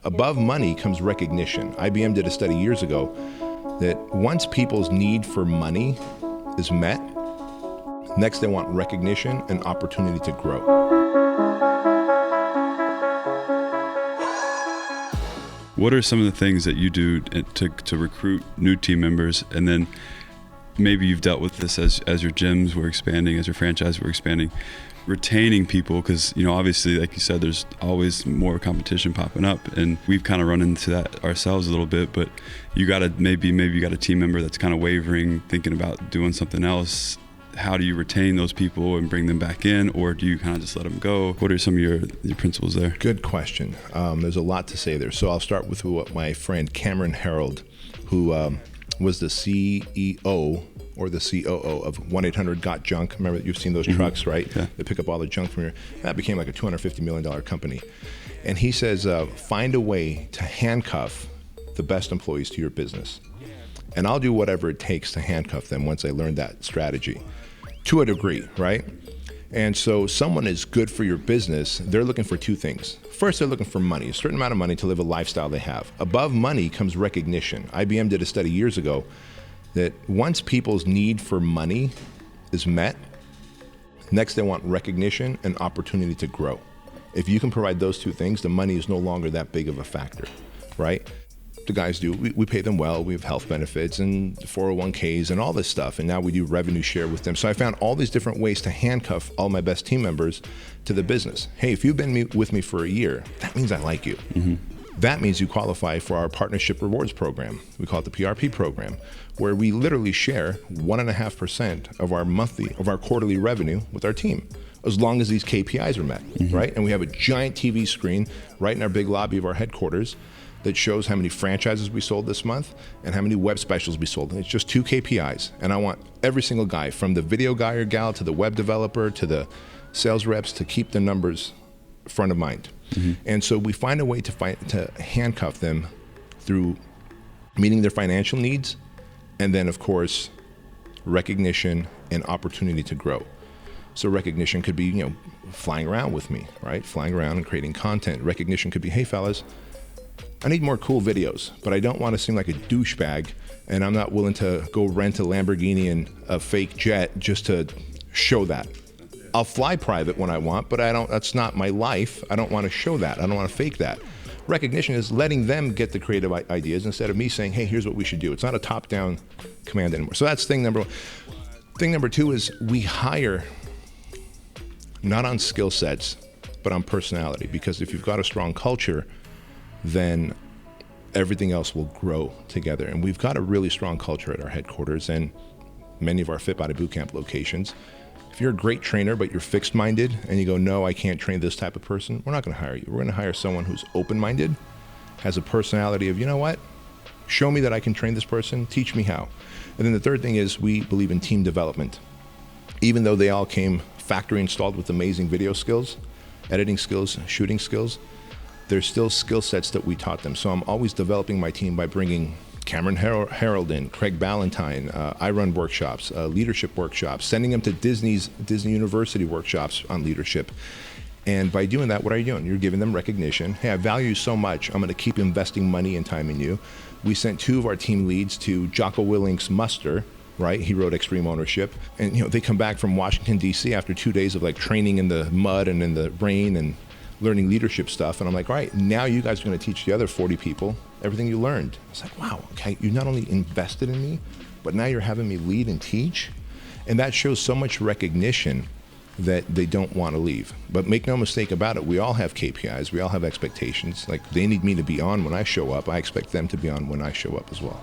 Above money comes recognition. IBM did a study years ago that once people's need for money is met, next they want recognition and opportunity to grow. What are some of the things that you do to recruit new team members? And then maybe you've dealt with this as your gyms were expanding, as your franchise were expanding, retaining people, because obviously, like you said, there's always more competition popping up, and we've kind of run into that ourselves a little bit. But you got to maybe you got a team member that's kind of wavering, thinking about doing something else. How do you retain those people and bring them back in, or do you kind of just let them go? What are some of your principles there? Good question. There's a lot to say there. So I'll start with what my friend Cameron Herold, who was the CEO or the COO of 1-800-GOT-JUNK. Remember, you've seen those trucks, right? Yeah. They pick up all the junk from here. That became like a $250 million company. And he says, find a way to handcuff the best employees to your business. And I'll do whatever it takes to handcuff them once I learn that strategy, to a degree, right? And so someone is good for your business, they're looking for two things. First, they're looking for money, a certain amount of money to live a lifestyle they have. Above money comes recognition. IBM did a study years ago that once people's need for money is met, next they want recognition and opportunity to grow. If you can provide those two things, the money is no longer that big of a factor, right? The guys do, we pay them well, we have health benefits and 401ks and all this stuff, and now we do revenue share with them. So I found all these different ways to handcuff all my best team members to the business. Hey, if you've been with me for a year, that means I like you. Mm-hmm. That means you qualify for our partnership rewards program. We call it the PRP program, where we literally share 1.5% of our quarterly revenue with our team, as long as these KPIs are met, mm-hmm. right? And we have a giant TV screen right in our big lobby of our headquarters that shows how many franchises we sold this month and how many web specials we sold. And it's just 2 KPIs. And I want every single guy, from the video guy or gal to the web developer to the sales reps, to keep the numbers front of mind. Mm-hmm. And so we find a way to handcuff them through meeting their financial needs, and then of course, recognition and opportunity to grow. So recognition could be, flying around with me, right? Flying around and creating content. Recognition could be, hey fellas, I need more cool videos, but I don't want to seem like a douchebag, and I'm not willing to go rent a Lamborghini and a fake jet just to show that. I'll fly private when I want, but that's not my life. I don't want to show that. I don't want to fake that. Recognition is letting them get the creative ideas instead of me saying, hey, here's what we should do. It's not a top-down command anymore. So that's thing number one. Thing number two is we hire not on skill sets, but on personality, because if you've got a strong culture, then everything else will grow together. And we've got a really strong culture at our headquarters and many of our Fit Body Bootcamp locations. If you're a great trainer, but you're fixed-minded and you go, no, I can't train this type of person, we're not gonna hire you. We're gonna hire someone who's open-minded, has a personality of, you know what, show me that I can train this person, teach me how. And then the third thing is we believe in team development. Even though they all came factory installed with amazing video skills, editing skills, shooting skills, there's still skill sets that we taught them. So I'm always developing my team by bringing Cameron Herold in, Craig Ballantyne. I run workshops, leadership workshops, sending them to Disney University workshops on leadership. And by doing that, what are you doing? You're giving them recognition. Hey, I value you so much, I'm gonna keep investing money and time in you. We sent 2 of our team leads to Jocko Willink's muster, right? He wrote Extreme Ownership. And they come back from Washington, D.C. after 2 days of training in the mud and in the rain and learning leadership stuff. And I'm like, all right, now you guys are gonna teach the other 40 people everything you learned. It's like, wow, okay, you not only invested in me, but now you're having me lead and teach. And that shows so much recognition that they don't wanna leave. But make no mistake about it, we all have KPIs, we all have expectations. They need me to be on when I show up, I expect them to be on when I show up as well.